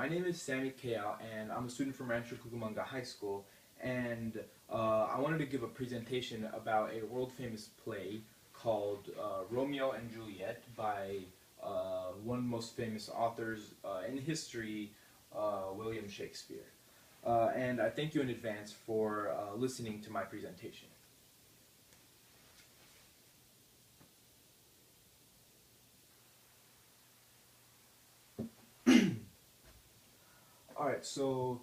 My name is Sami Kaayal, and I'm a student from Rancho Cucamonga High School, and I wanted to give a presentation about a world-famous play called Romeo and Juliet by one of the most famous authors in history, William Shakespeare. And I thank you in advance for listening to my presentation. Alright, so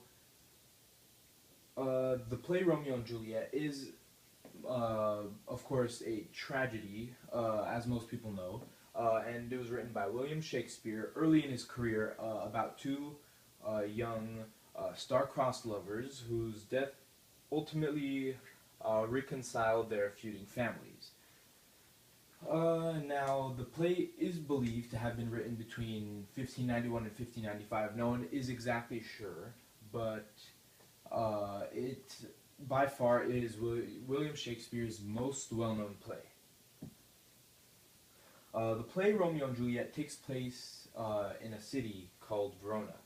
the play Romeo and Juliet is, of course, a tragedy, as most people know, and it was written by William Shakespeare early in his career about two young star-crossed lovers whose death ultimately reconciled their feuding families. Now, the play is believed to have been written between 1591 and 1595. No one is exactly sure, but it by far is William Shakespeare's most well-known play. The play Romeo and Juliet takes place in a city called Verona.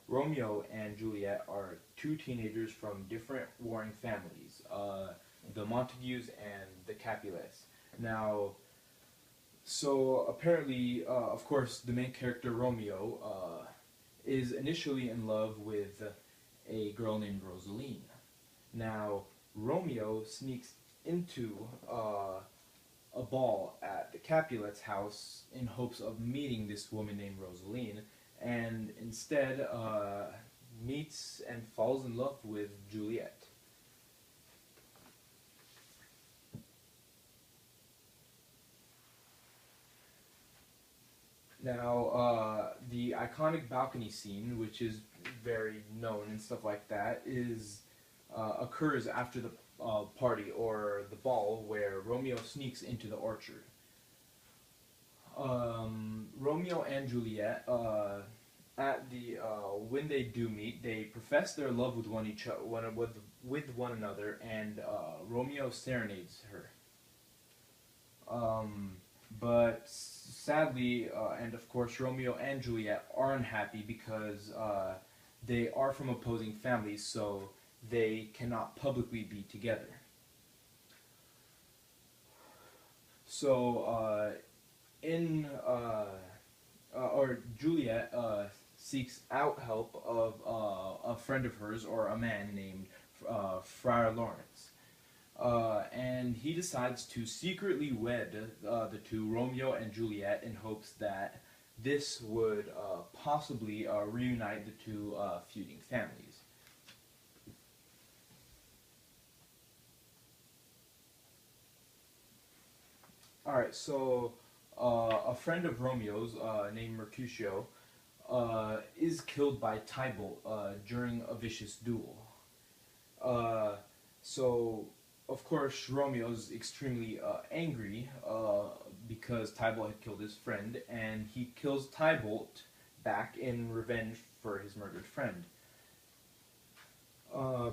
Romeo and Juliet are two teenagers from different warring families, the Montagues and the Capulets. Now, so apparently, of course, the main character Romeo is initially in love with a girl named Rosaline. Now, Romeo sneaks into a ball at the Capulet's house in hopes of meeting this woman named Rosaline, and instead meets and falls in love with Juliet. Now, the iconic balcony scene, which is very known and stuff like that, occurs after the party or the ball where Romeo sneaks into the orchard. Romeo and Juliet, when they do meet, they profess their love with one another, and Romeo serenades her. But sadly, and of course, Romeo and Juliet are unhappy because they are from opposing families, so they cannot publicly be together. So, Juliet seeks out help of a friend of hers, or a man named Friar Lawrence. And he decides to secretly wed the two, Romeo and Juliet, in hopes that this would possibly reunite the two feuding families. Alright, so a friend of Romeo's named Mercutio is killed by Tybalt during a vicious duel. So, of course, Romeo's extremely angry because Tybalt had killed his friend, and he kills Tybalt back in revenge for his murdered friend.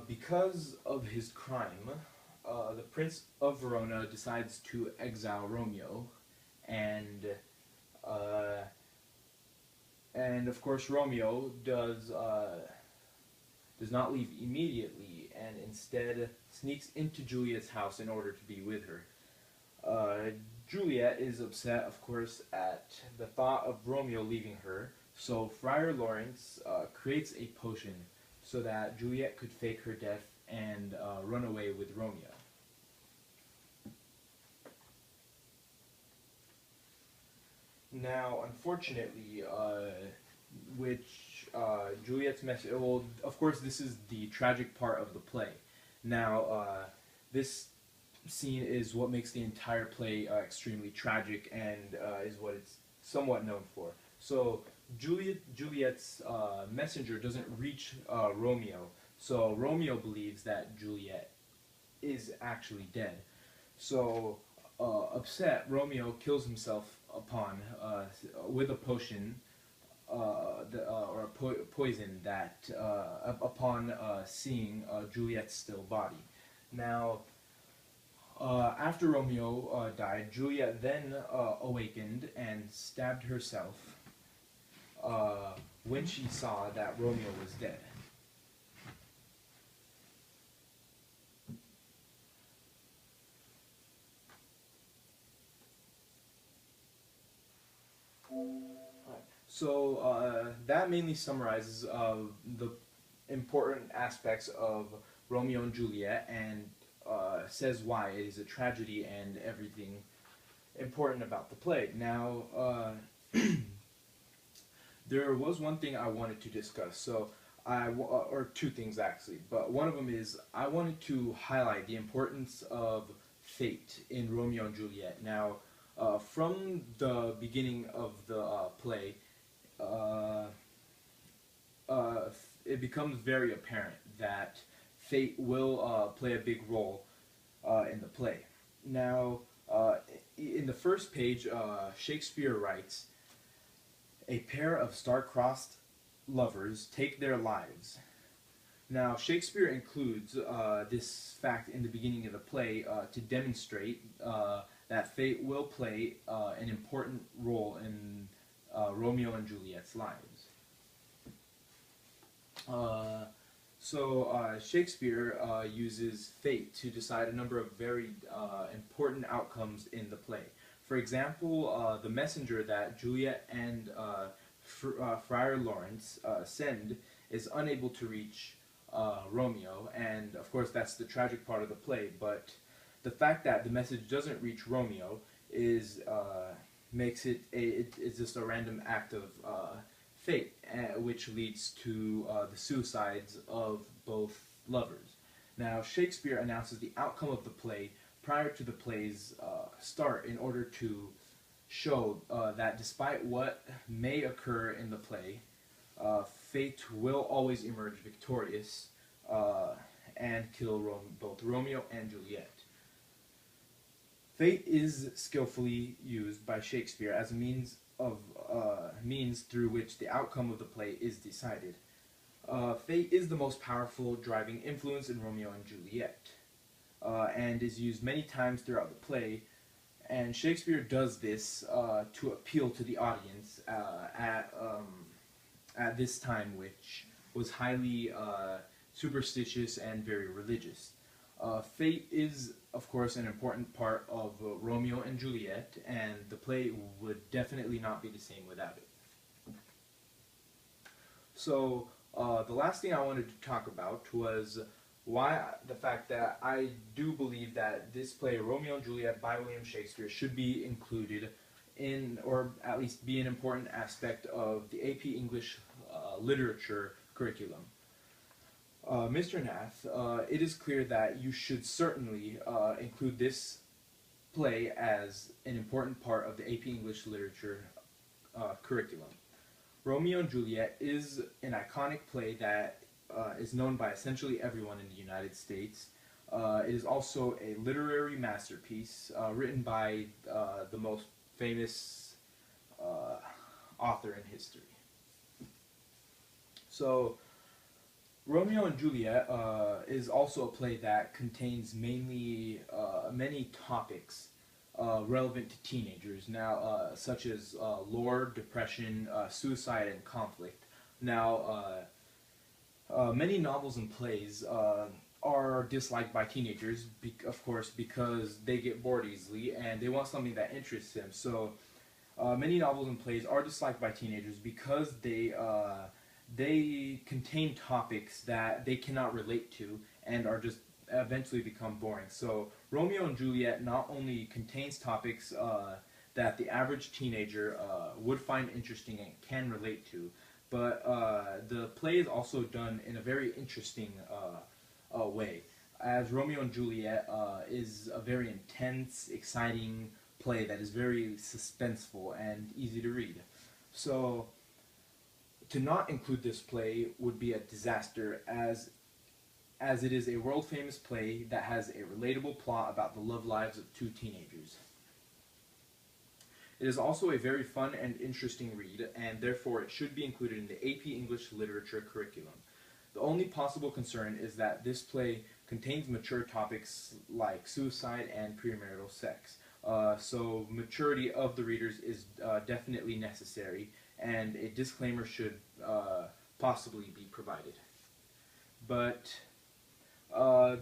Because of his crime, the Prince of Verona decides to exile Romeo, and of course Romeo does not leave immediately, and instead sneaks into Juliet's house in order to be with her. Juliet is upset, of course, at the thought of Romeo leaving her, so Friar Lawrence creates a potion so that Juliet could fake her death and run away with Romeo. Now, unfortunately, Juliet's message. Well, of course, this is the tragic part of the play. Now, this scene is what makes the entire play extremely tragic, and is what it's somewhat known for. So, Juliet's messenger doesn't reach Romeo, so Romeo believes that Juliet is actually dead. So, upset, Romeo kills himself with a potion, or a poison that upon seeing Juliet's still body. Now, after Romeo died, Juliet then awakened and stabbed herself when she saw that Romeo was dead. So that mainly summarizes the important aspects of Romeo and Juliet and says why it is a tragedy and everything important about the play. Now, there was one thing I wanted to discuss. So or two things actually, but one of them is I wanted to highlight the importance of fate in Romeo and Juliet. Now, from the beginning of the play, uh, it becomes very apparent that fate will play a big role in the play. Now, in the first page, Shakespeare writes, "A pair of star-crossed lovers take their lives." Now, Shakespeare includes this fact in the beginning of the play to demonstrate that fate will play an important role in Romeo and Juliet's lives. Shakespeare uses fate to decide a number of very important outcomes in the play. For example, the messenger that Juliet and Friar Lawrence send is unable to reach Romeo, and of course that's the tragic part of the play. But the fact that the message doesn't reach Romeo is makes it's just a random act of fate, which leads to the suicides of both lovers. Now, Shakespeare announces the outcome of the play prior to the play's start in order to show that despite what may occur in the play, fate will always emerge victorious and kill both Romeo and Juliet. Fate is skillfully used by Shakespeare as a means through which the outcome of the play is decided. Fate is the most powerful driving influence in Romeo and Juliet, and is used many times throughout the play. And Shakespeare does this to appeal to the audience at this time, which was highly superstitious and very religious. Fate is, of course, an important part of Romeo and Juliet, and the play would definitely not be the same without it. So, the last thing I wanted to talk about was the fact that I do believe that this play, Romeo and Juliet by William Shakespeare, should be included in, or at least be an important aspect of the AP English literature curriculum. Mr. Nath, it is clear that you should certainly include this play as an important part of the AP English literature curriculum. Romeo and Juliet is an iconic play that is known by essentially everyone in the United States. It is also a literary masterpiece written by the most famous author in history. So, Romeo and Juliet is also a play that contains mainly many topics relevant to teenagers, now such as lore, depression, suicide, and conflict. Now, many novels and plays are disliked by teenagers, of course, because they get bored easily and they want something that interests them. So, many novels and plays are disliked by teenagers because they contain topics that they cannot relate to and are just eventually become boring. So Romeo and Juliet not only contains topics that the average teenager would find interesting and can relate to, but the play is also done in a very interesting way, as Romeo and Juliet is a very intense, exciting play that is very suspenseful and easy to read. So to not include this play would be a disaster, as it is a world-famous play that has a relatable plot about the love lives of two teenagers. It is also a very fun and interesting read, and therefore it should be included in the AP English Literature curriculum. The only possible concern is that this play contains mature topics like suicide and premarital sex. So maturity of the readers is definitely necessary and a disclaimer should possibly be provided. But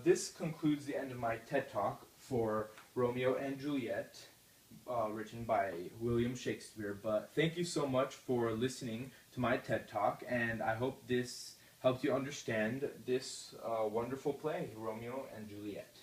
this concludes the end of my TED Talk for Romeo and Juliet, written by William Shakespeare. But thank you so much for listening to my TED Talk, and I hope this helped you understand this wonderful play, Romeo and Juliet.